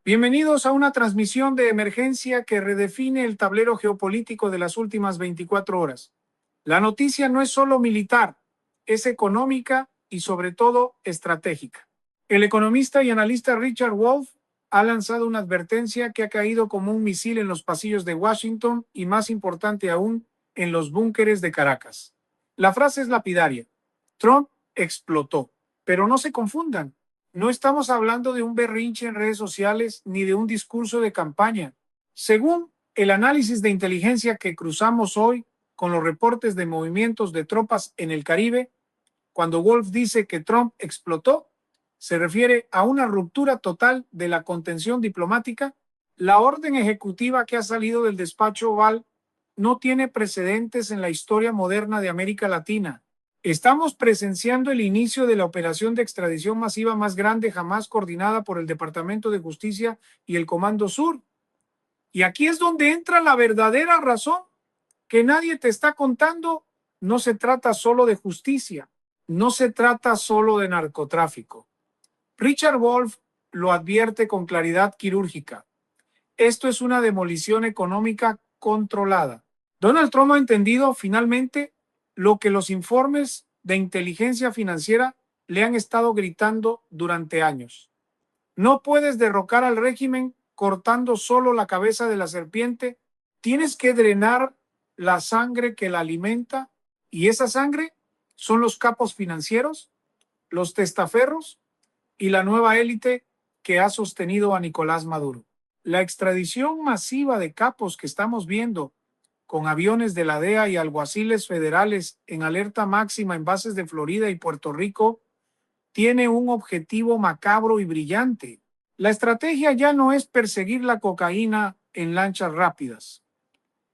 Bienvenidos a una transmisión de emergencia que redefine el tablero geopolítico de las últimas 24 horas. La noticia no es solo militar, es económica y sobre todo estratégica. El economista y analista Richard Wolff ha lanzado una advertencia que ha caído como un misil en los pasillos de Washington y, más importante aún, en los búnkeres de Caracas. La frase es lapidaria: Trump explotó. Pero no se confundan. No estamos hablando de un berrinche en redes sociales ni de un discurso de campaña. Según el análisis de inteligencia que cruzamos hoy con los reportes de movimientos de tropas en el Caribe, cuando Wolff dice que Trump explotó, se refiere a una ruptura total de la contención diplomática. La orden ejecutiva que ha salido del despacho Oval no tiene precedentes en la historia moderna de América Latina. Estamos presenciando el inicio de la operación de extradición masiva más grande jamás coordinada por el Departamento de Justicia y el Comando Sur. Y aquí es donde entra la verdadera razón que nadie te está contando. No se trata solo de justicia, no se trata solo de narcotráfico. Richard Wolff lo advierte con claridad quirúrgica. Esto es una demolición económica controlada. Donald Trump ha entendido finalmente lo que los informes de inteligencia financiera le han estado gritando durante años. No puedes derrocar al régimen cortando solo la cabeza de la serpiente, tienes que drenar la sangre que la alimenta, y esa sangre son los capos financieros, los testaferros y la nueva élite que ha sostenido a Nicolás Maduro. La extradición masiva de capos que estamos viendo con aviones de la DEA y alguaciles federales en alerta máxima en bases de Florida y Puerto Rico tiene un objetivo macabro y brillante. La estrategia ya no es perseguir la cocaína en lanchas rápidas.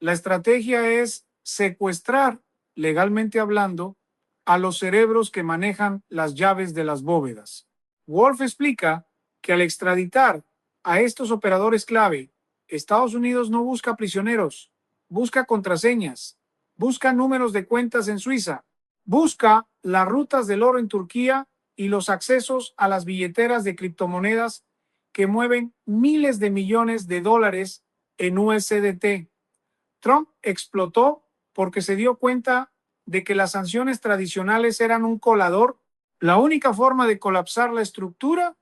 La estrategia es secuestrar, legalmente hablando, a los cerebros que manejan las llaves de las bóvedas. Wolff explica que al extraditar a estos operadores clave, Estados Unidos no busca prisioneros, busca contraseñas, busca números de cuentas en Suiza, busca las rutas del oro en Turquía y los accesos a las billeteras de criptomonedas que mueven miles de millones de dólares en USDT. Trump explotó porque se dio cuenta de que las sanciones tradicionales eran un colador. La única forma de colapsar la estructura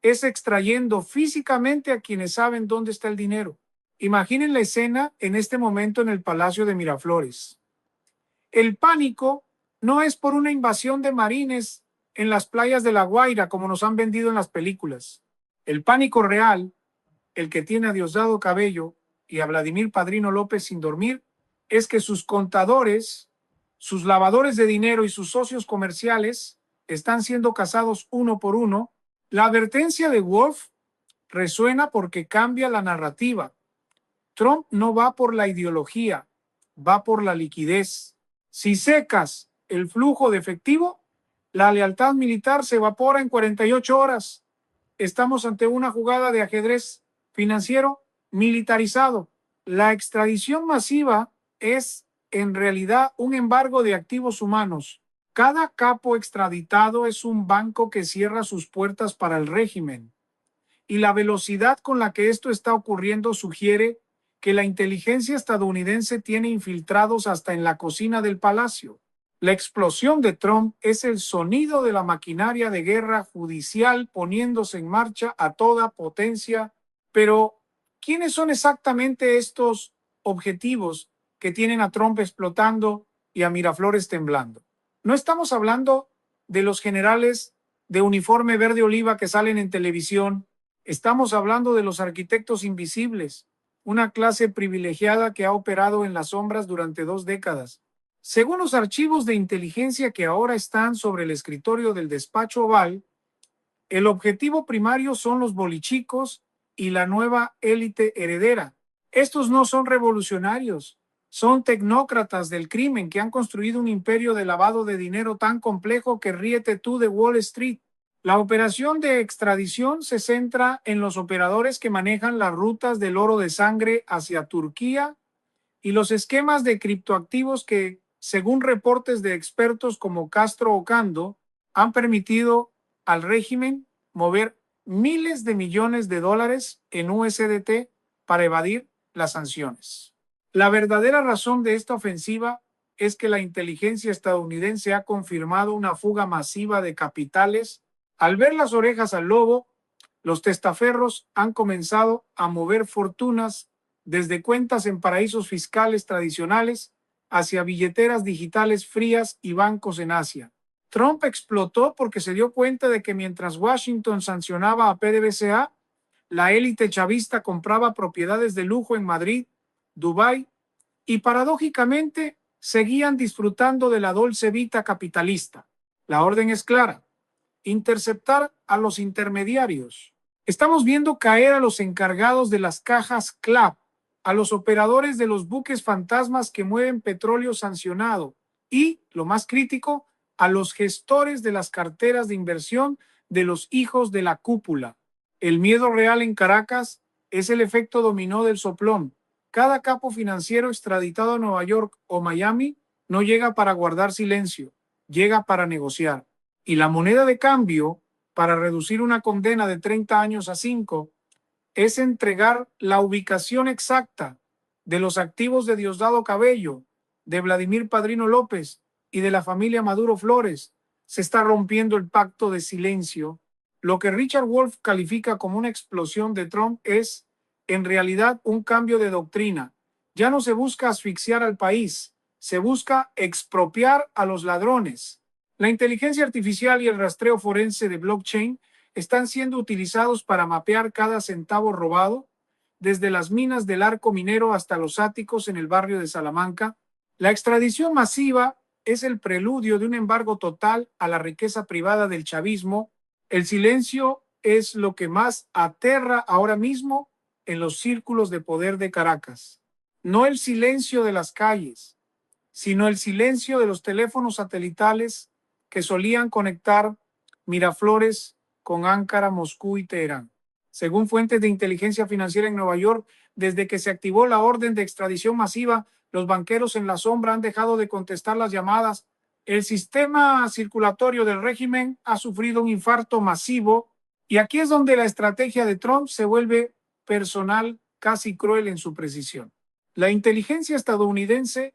es extrayendo físicamente a quienes saben dónde está el dinero. Imaginen la escena en este momento en el Palacio de Miraflores. El pánico no es por una invasión de marines en las playas de La Guaira como nos han vendido en las películas. El pánico real, el que tiene a Diosdado Cabello y a Vladimir Padrino López sin dormir, es que sus contadores, sus lavadores de dinero y sus socios comerciales están siendo cazados uno por uno. La advertencia de Wolff resuena porque cambia la narrativa. Trump no va por la ideología, va por la liquidez. Si secas el flujo de efectivo, la lealtad militar se evapora en 48 horas. Estamos ante una jugada de ajedrez financiero militarizado. La extradición masiva es en realidad un embargo de activos humanos. Cada capo extraditado es un banco que cierra sus puertas para el régimen. Y la velocidad con la que esto está ocurriendo sugiere que la inteligencia estadounidense tiene infiltrados hasta en la cocina del palacio. La explosión de Trump es el sonido de la maquinaria de guerra judicial poniéndose en marcha a toda potencia. Pero, ¿quiénes son exactamente estos objetivos que tienen a Trump explotando y a Miraflores temblando? No estamos hablando de los generales de uniforme verde oliva que salen en televisión. Estamos hablando de los arquitectos invisibles, una clase privilegiada que ha operado en las sombras durante 2 décadas. Según los archivos de inteligencia que ahora están sobre el escritorio del despacho Oval, el objetivo primario son los bolichicos y la nueva élite heredera. Estos no son revolucionarios, son tecnócratas del crimen que han construido un imperio de lavado de dinero tan complejo que ríete tú de Wall Street. La operación de extradición se centra en los operadores que manejan las rutas del oro de sangre hacia Turquía y los esquemas de criptoactivos que, según reportes de expertos como Castro Ocando, han permitido al régimen mover miles de millones de dólares en USDT para evadir las sanciones. La verdadera razón de esta ofensiva es que la inteligencia estadounidense ha confirmado una fuga masiva de capitales. Al ver las orejas al lobo, los testaferros han comenzado a mover fortunas desde cuentas en paraísos fiscales tradicionales hacia billeteras digitales frías y bancos en Asia. Trump explotó porque se dio cuenta de que mientras Washington sancionaba a PDVSA, la élite chavista compraba propiedades de lujo en Madrid, Dubái y paradójicamente seguían disfrutando de la dolce vita capitalista. La orden es clara: interceptar a los intermediarios. Estamos viendo caer a los encargados de las cajas CLAP, a los operadores de los buques fantasmas que mueven petróleo sancionado y, lo más crítico, a los gestores de las carteras de inversión de los hijos de la cúpula. El miedo real en Caracas es el efecto dominó del soplón. Cada capo financiero extraditado a Nueva York o Miami no llega para guardar silencio, llega para negociar. Y la moneda de cambio para reducir una condena de 30 años a 5 es entregar la ubicación exacta de los activos de Diosdado Cabello, de Vladimir Padrino López y de la familia Maduro Flores. Se está rompiendo el pacto de silencio. Lo que Richard Wolff califica como una explosión de Trump es, en realidad, un cambio de doctrina. Ya no se busca asfixiar al país, se busca expropiar a los ladrones. La inteligencia artificial y el rastreo forense de blockchain están siendo utilizados para mapear cada centavo robado, desde las minas del Arco Minero hasta los áticos en el barrio de Salamanca. La extradición masiva es el preludio de un embargo total a la riqueza privada del chavismo. El silencio es lo que más aterra ahora mismo en los círculos de poder de Caracas. No el silencio de las calles, sino el silencio de los teléfonos satelitales que solían conectar Miraflores con Ankara, Moscú y Teherán. Según fuentes de inteligencia financiera en Nueva York, desde que se activó la orden de extradición masiva, los banqueros en la sombra han dejado de contestar las llamadas. El sistema circulatorio del régimen ha sufrido un infarto masivo y aquí es donde la estrategia de Trump se vuelve personal, casi cruel en su precisión. La inteligencia estadounidense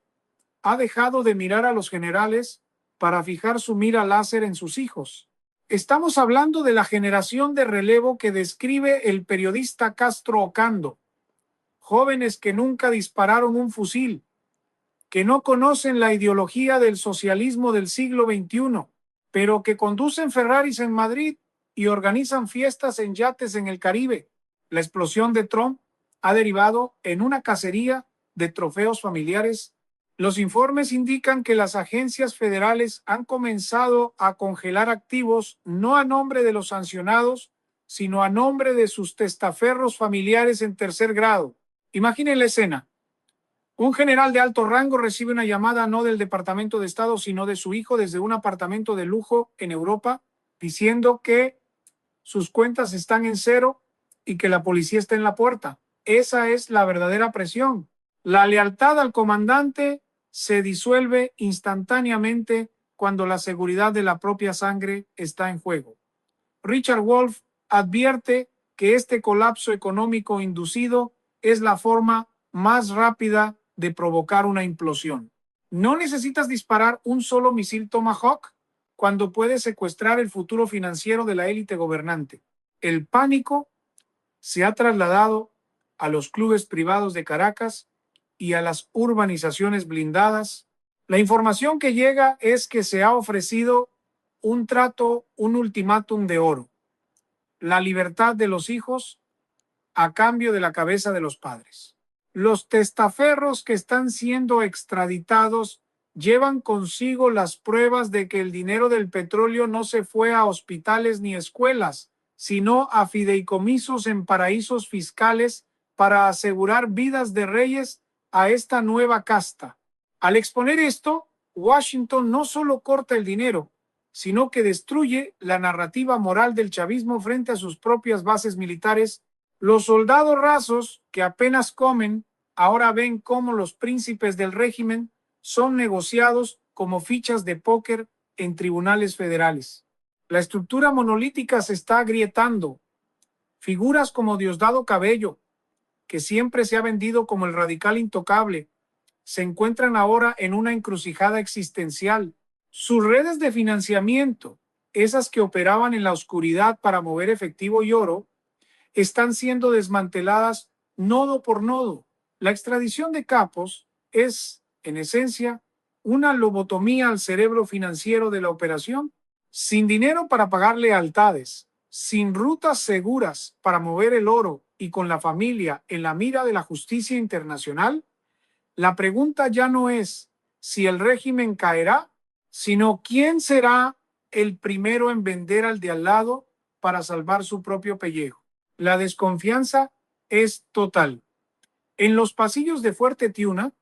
ha dejado de mirar a los generales para fijar su mira láser en sus hijos. Estamos hablando de la generación de relevo que describe el periodista Castro Ocando, jóvenes que nunca dispararon un fusil, que no conocen la ideología del socialismo del siglo XXI, pero que conducen Ferraris en Madrid y organizan fiestas en yates en el Caribe. La explosión de Trump ha derivado en una cacería de trofeos familiares. Los informes indican que las agencias federales han comenzado a congelar activos no a nombre de los sancionados, sino a nombre de sus testaferros familiares en tercer grado. Imaginen la escena. Un general de alto rango recibe una llamada no del Departamento de Estado, sino de su hijo desde un apartamento de lujo en Europa, diciendo que sus cuentas están en cero y que la policía está en la puerta. Esa es la verdadera presión. La lealtad al comandante se disuelve instantáneamente cuando la seguridad de la propia sangre está en juego. Richard Wolff advierte que este colapso económico inducido es la forma más rápida de provocar una implosión. No necesitas disparar un solo misil Tomahawk cuando puedes secuestrar el futuro financiero de la élite gobernante. El pánico se ha trasladado a los clubes privados de Caracas y a las urbanizaciones blindadas. La información que llega es que se ha ofrecido un trato, un ultimátum de oro: la libertad de los hijos a cambio de la cabeza de los padres. Los testaferros que están siendo extraditados llevan consigo las pruebas de que el dinero del petróleo no se fue a hospitales ni escuelas, sino a fideicomisos en paraísos fiscales para asegurar vidas de reyes a esta nueva casta. Al exponer esto, Washington no solo corta el dinero, sino que destruye la narrativa moral del chavismo frente a sus propias bases militares. Los soldados rasos que apenas comen ahora ven cómo los príncipes del régimen son negociados como fichas de póker en tribunales federales. La estructura monolítica se está agrietando. Figuras como Diosdado Cabello, que siempre se ha vendido como el radical intocable, se encuentran ahora en una encrucijada existencial. Sus redes de financiamiento, esas que operaban en la oscuridad para mover efectivo y oro, están siendo desmanteladas nodo por nodo. La extradición de capos es, en esencia, una lobotomía al cerebro financiero de la operación. Sin dinero para pagar lealtades, sin rutas seguras para mover el oro y con la familia en la mira de la justicia internacional, la pregunta ya no es si el régimen caerá, sino quién será el primero en vender al de al lado para salvar su propio pellejo. La desconfianza es total. En los pasillos de Fuerte Tiuna,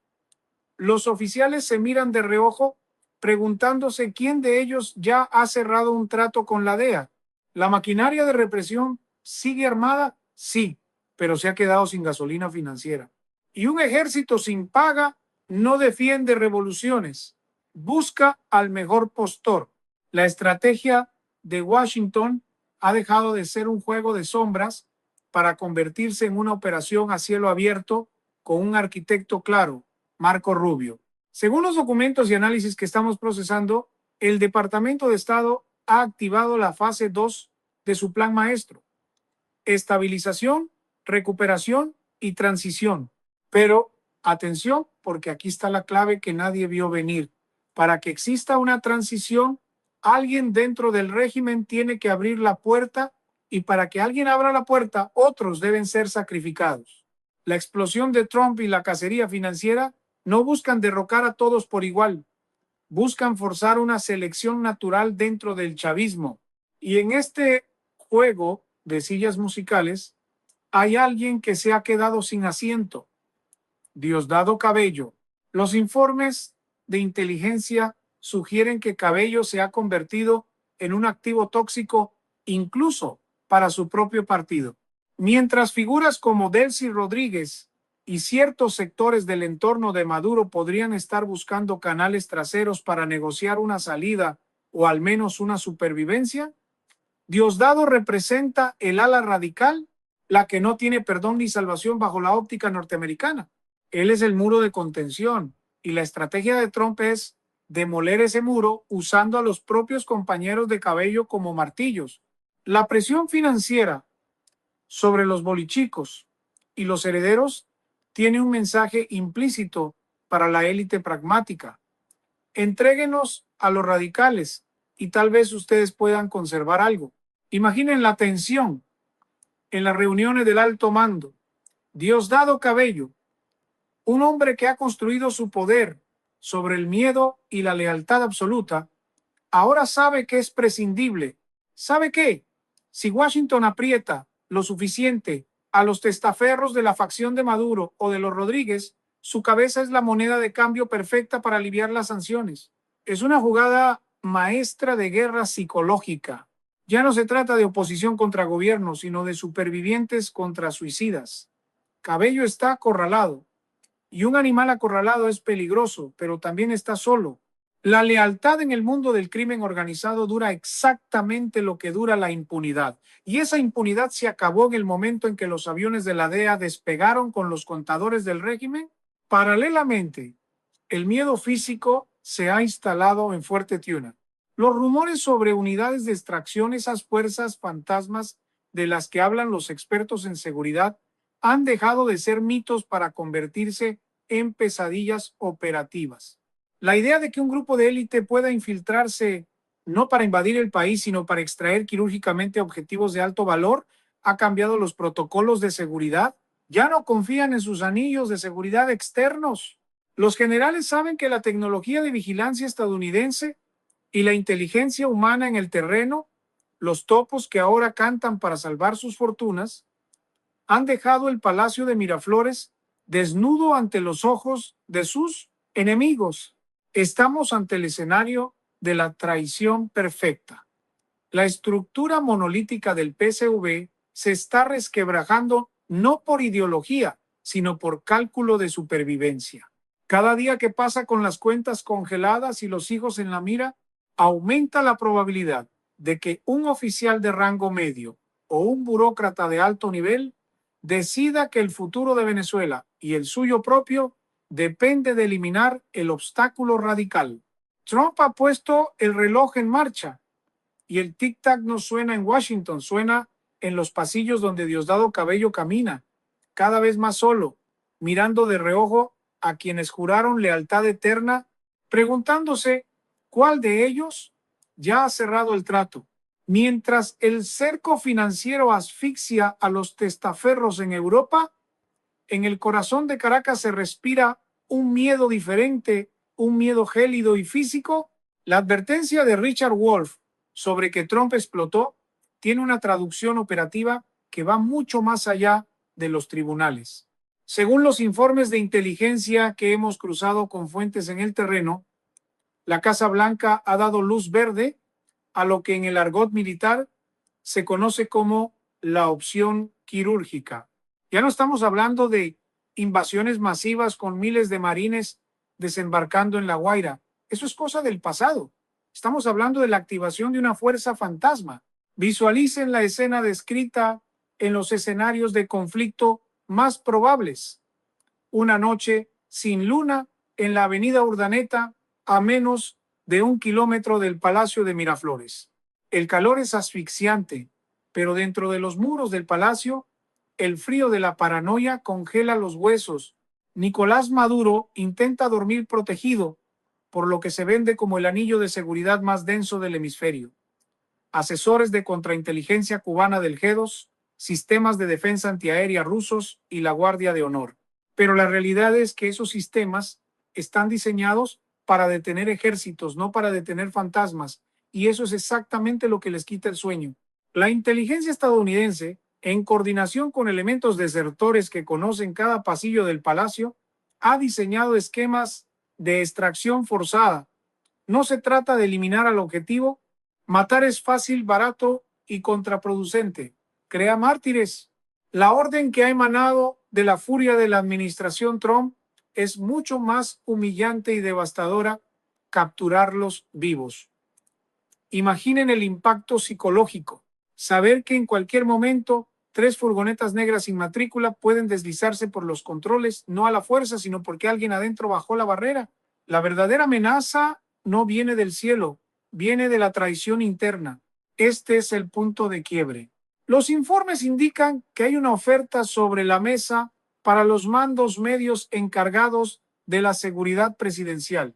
los oficiales se miran de reojo preguntándose quién de ellos ya ha cerrado un trato con la DEA. ¿La maquinaria de represión sigue armada? Sí, pero se ha quedado sin gasolina financiera. Y un ejército sin paga no defiende revoluciones, busca al mejor postor. La estrategia de Washington ha dejado de ser un juego de sombras para convertirse en una operación a cielo abierto con un arquitecto claro, Marco Rubio. Según los documentos y análisis que estamos procesando, el Departamento de Estado ha activado la fase 2 de su plan maestro: estabilización, recuperación y transición. Pero atención, porque aquí está la clave que nadie vio venir. Para que exista una transición, alguien dentro del régimen tiene que abrir la puerta, y para que alguien abra la puerta, otros deben ser sacrificados. La explosión de Trump y la cacería financiera no buscan derrocar a todos por igual, buscan forzar una selección natural dentro del chavismo. Y en este juego de sillas musicales hay alguien que se ha quedado sin asiento: Diosdado Cabello. Los informes de inteligencia sugieren que Cabello se ha convertido en un activo tóxico incluso para su propio partido. Mientras figuras como Delcy Rodríguez y ciertos sectores del entorno de Maduro podrían estar buscando canales traseros para negociar una salida o al menos una supervivencia, Diosdado representa el ala radical, la que no tiene perdón ni salvación bajo la óptica norteamericana. Él es el muro de contención, y la estrategia de Trump es demoler ese muro usando a los propios compañeros de Cabello como martillos. La presión financiera sobre los bolichicos y los herederos tiene un mensaje implícito para la élite pragmática: entréguenos a los radicales y tal vez ustedes puedan conservar algo. Imaginen la tensión en las reuniones del alto mando. Diosdado Cabello, un hombre que ha construido su poder sobre el miedo y la lealtad absoluta, ahora sabe que es prescindible. ¿Sabe qué? Si Washington aprieta lo suficiente a los testaferros de la facción de Maduro o de los Rodríguez, su cabeza es la moneda de cambio perfecta para aliviar las sanciones. Es una jugada maestra de guerra psicológica. Ya no se trata de oposición contra gobierno, sino de supervivientes contra suicidas. Cabello está acorralado, y un animal acorralado es peligroso, pero también está solo. La lealtad en el mundo del crimen organizado dura exactamente lo que dura la impunidad, y esa impunidad se acabó en el momento en que los aviones de la DEA despegaron con los contadores del régimen. Paralelamente, el miedo físico se ha instalado en Fuerte Tiuna. Los rumores sobre unidades de extracción, esas fuerzas fantasmas de las que hablan los expertos en seguridad, han dejado de ser mitos para convertirse en pesadillas operativas. La idea de que un grupo de élite pueda infiltrarse no para invadir el país, sino para extraer quirúrgicamente objetivos de alto valor, ha cambiado los protocolos de seguridad. Ya no confían en sus anillos de seguridad externos. Los generales saben que la tecnología de vigilancia estadounidense y la inteligencia humana en el terreno, los topos que ahora cantan para salvar sus fortunas, han dejado el Palacio de Miraflores desnudo ante los ojos de sus enemigos. Estamos ante el escenario de la traición perfecta. La estructura monolítica del PSV se está resquebrajando no por ideología, sino por cálculo de supervivencia. Cada día que pasa con las cuentas congeladas y los hijos en la mira, aumenta la probabilidad de que un oficial de rango medio o un burócrata de alto nivel decida que el futuro de Venezuela y el suyo propio depende de eliminar el obstáculo radical. Trump ha puesto el reloj en marcha y el tic-tac no suena en Washington, suena en los pasillos donde Diosdado Cabello camina, cada vez más solo, mirando de reojo a quienes juraron lealtad eterna, preguntándose cuál de ellos ya ha cerrado el trato. Mientras el cerco financiero asfixia a los testaferros en Europa, en el corazón de Caracas se respira un miedo diferente, un miedo gélido y físico. La advertencia de Richard Wolff sobre que Trump explotó tiene una traducción operativa que va mucho más allá de los tribunales. Según los informes de inteligencia que hemos cruzado con fuentes en el terreno, la Casa Blanca ha dado luz verde a lo que en el argot militar se conoce como la opción quirúrgica. Ya no estamos hablando de invasiones masivas con miles de marines desembarcando en La Guaira. Eso es cosa del pasado. Estamos hablando de la activación de una fuerza fantasma. Visualicen la escena descrita en los escenarios de conflicto más probables. Una noche sin luna en la avenida Urdaneta, a menos de 1 kilómetro del Palacio de Miraflores. El calor es asfixiante, pero dentro de los muros del palacio, el frío de la paranoia congela los huesos. Nicolás Maduro intenta dormir protegido, por lo que se vende como el anillo de seguridad más denso del hemisferio. Asesores de contrainteligencia cubana del G2, sistemas de defensa antiaérea rusos y la Guardia de Honor. Pero la realidad es que esos sistemas están diseñados para detener ejércitos, no para detener fantasmas, y eso es exactamente lo que les quita el sueño. La inteligencia estadounidense, en coordinación con elementos desertores que conocen cada pasillo del palacio, ha diseñado esquemas de extracción forzada. No se trata de eliminar al objetivo. Matar es fácil, barato y contraproducente. Crea mártires. La orden que ha emanado de la furia de la administración Trump es mucho más humillante y devastadora: capturarlos vivos. Imaginen el impacto psicológico. Saber que en cualquier momento 3 furgonetas negras sin matrícula pueden deslizarse por los controles, no a la fuerza, sino porque alguien adentro bajó la barrera. La verdadera amenaza no viene del cielo, viene de la traición interna. Este es el punto de quiebre. Los informes indican que hay una oferta sobre la mesa para los mandos medios encargados de la seguridad presidencial.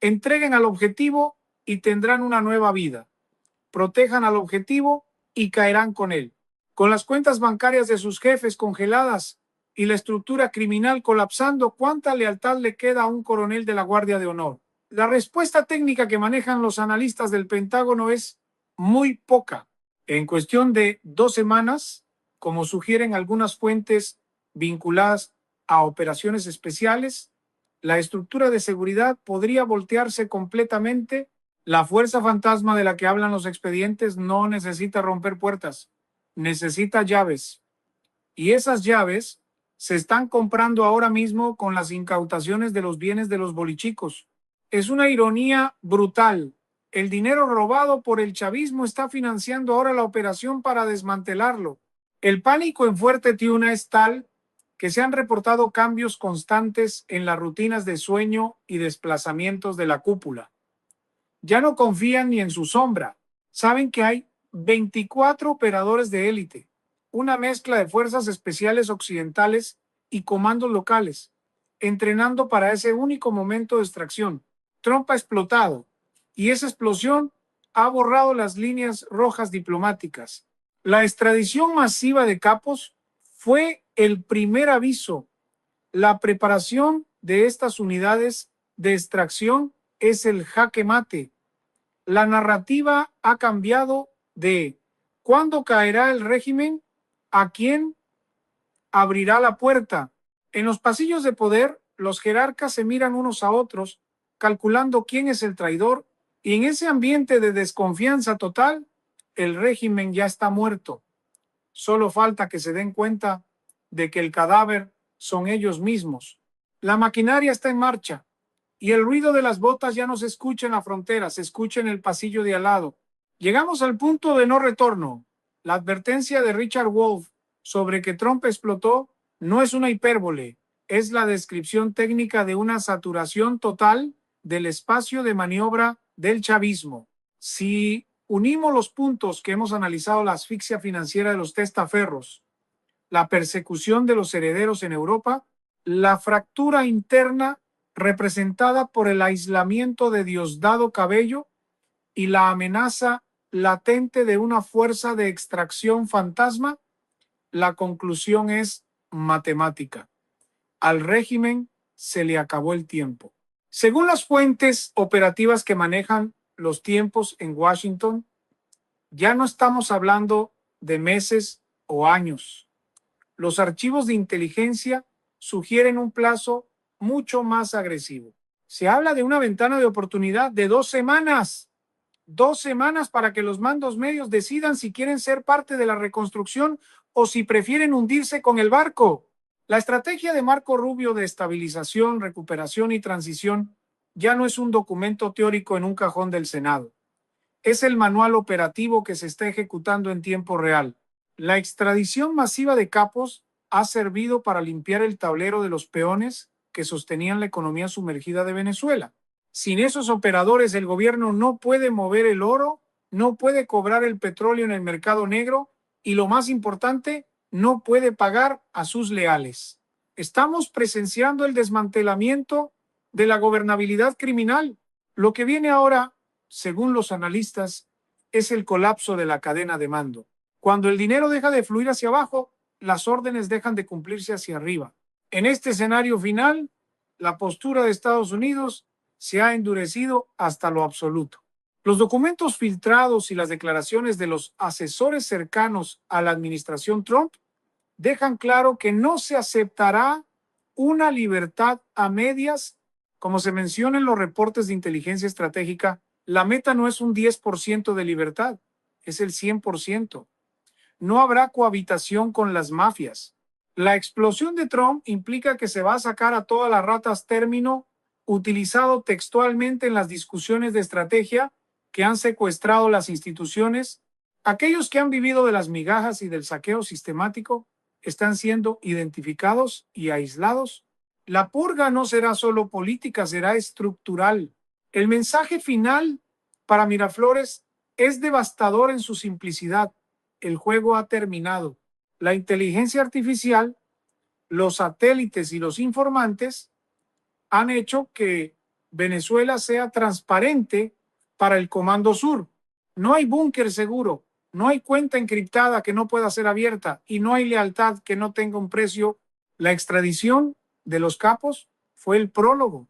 Entreguen al objetivo y tendrán una nueva vida. Protejan al objetivo y caerán con él. Con las cuentas bancarias de sus jefes congeladas y la estructura criminal colapsando, ¿cuánta lealtad le queda a un coronel de la Guardia de Honor? La respuesta técnica que manejan los analistas del Pentágono es muy poca. En cuestión de 2 semanas, como sugieren algunas fuentes vinculadas a operaciones especiales, la estructura de seguridad podría voltearse completamente. La fuerza fantasma de la que hablan los expedientes no necesita romper puertas, necesita llaves. Y esas llaves se están comprando ahora mismo con las incautaciones de los bienes de los bolichicos. Es una ironía brutal. El dinero robado por el chavismo está financiando ahora la operación para desmantelarlo. El pánico en Fuerte Tiuna es tal que se han reportado cambios constantes en las rutinas de sueño y desplazamientos de la cúpula. Ya no confían ni en su sombra. Saben que hay 24 operadores de élite, una mezcla de fuerzas especiales occidentales y comandos locales, entrenando para ese único momento de extracción. Trump ha explotado y esa explosión ha borrado las líneas rojas diplomáticas. La extradición masiva de capos fue el primer aviso. La preparación de estas unidades de extracción es el jaque mate. La narrativa ha cambiado de ¿cuándo caerá el régimen? ¿A quién abrirá la puerta? En los pasillos de poder, los jerarcas se miran unos a otros, calculando quién es el traidor, y en ese ambiente de desconfianza total, el régimen ya está muerto. Solo falta que se den cuenta de que el cadáver son ellos mismos. La maquinaria está en marcha y el ruido de las botas ya no se escucha en la frontera, se escucha en el pasillo de al lado. Llegamos al punto de no retorno. La advertencia de Richard Wolff sobre que Trump explotó no es una hipérbole, es la descripción técnica de una saturación total del espacio de maniobra del chavismo. Si unimos los puntos que hemos analizado, la asfixia financiera de los testaferros, la persecución de los herederos en Europa, la fractura interna representada por el aislamiento de Diosdado Cabello y la amenaza latente de una fuerza de extracción fantasma, la conclusión es matemática. Al régimen se le acabó el tiempo. Según las fuentes operativas que manejan los tiempos en Washington, ya no estamos hablando de meses o años. Los archivos de inteligencia sugieren un plazo mucho más agresivo. Se habla de una ventana de oportunidad de 2 semanas. 2 semanas para que los mandos medios decidan si quieren ser parte de la reconstrucción o si prefieren hundirse con el barco. La estrategia de Marco Rubio de estabilización, recuperación y transición ya no es un documento teórico en un cajón del Senado. Es el manual operativo que se está ejecutando en tiempo real. La extradición masiva de capos ha servido para limpiar el tablero de los peones que sostenían la economía sumergida de Venezuela. Sin esos operadores, el gobierno no puede mover el oro, no puede cobrar el petróleo en el mercado negro y, lo más importante, no puede pagar a sus leales. Estamos presenciando el desmantelamiento de la gobernabilidad criminal. Lo que viene ahora, según los analistas, es el colapso de la cadena de mando. Cuando el dinero deja de fluir hacia abajo, las órdenes dejan de cumplirse hacia arriba. En este escenario final, la postura de Estados Unidos se ha endurecido hasta lo absoluto. Los documentos filtrados y las declaraciones de los asesores cercanos a la administración Trump dejan claro que no se aceptará una libertad a medias. Como se menciona en los reportes de inteligencia estratégica, la meta no es un 10% de libertad, es el 100%. No habrá cohabitación con las mafias. La explosión de Trump implica que se va a sacar a todas las ratas término utilizado textualmente en las discusiones de estrategia que han secuestrado las instituciones. Aquellos que han vivido de las migajas y del saqueo sistemático están siendo identificados y aislados. La purga no será solo política, será estructural. El mensaje final para Miraflores es devastador en su simplicidad. El juego ha terminado. La inteligencia artificial, los satélites y los informantes han hecho que Venezuela sea transparente para el Comando Sur. No hay búnker seguro, no hay cuenta encriptada que no pueda ser abierta y no hay lealtad que no tenga un precio. La extradición de los capos fue el prólogo.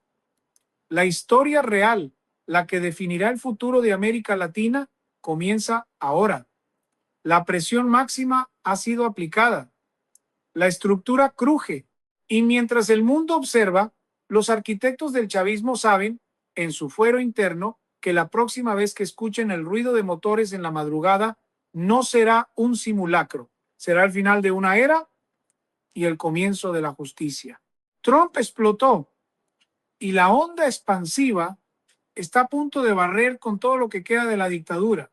La historia real, la que definirá el futuro de América Latina, comienza ahora. La presión máxima ha sido aplicada. La estructura cruje y mientras el mundo observa, los arquitectos del chavismo saben, en su fuero interno, que la próxima vez que escuchen el ruido de motores en la madrugada no será un simulacro, será el final de una era y el comienzo de la justicia. Trump explotó y la onda expansiva está a punto de barrer con todo lo que queda de la dictadura.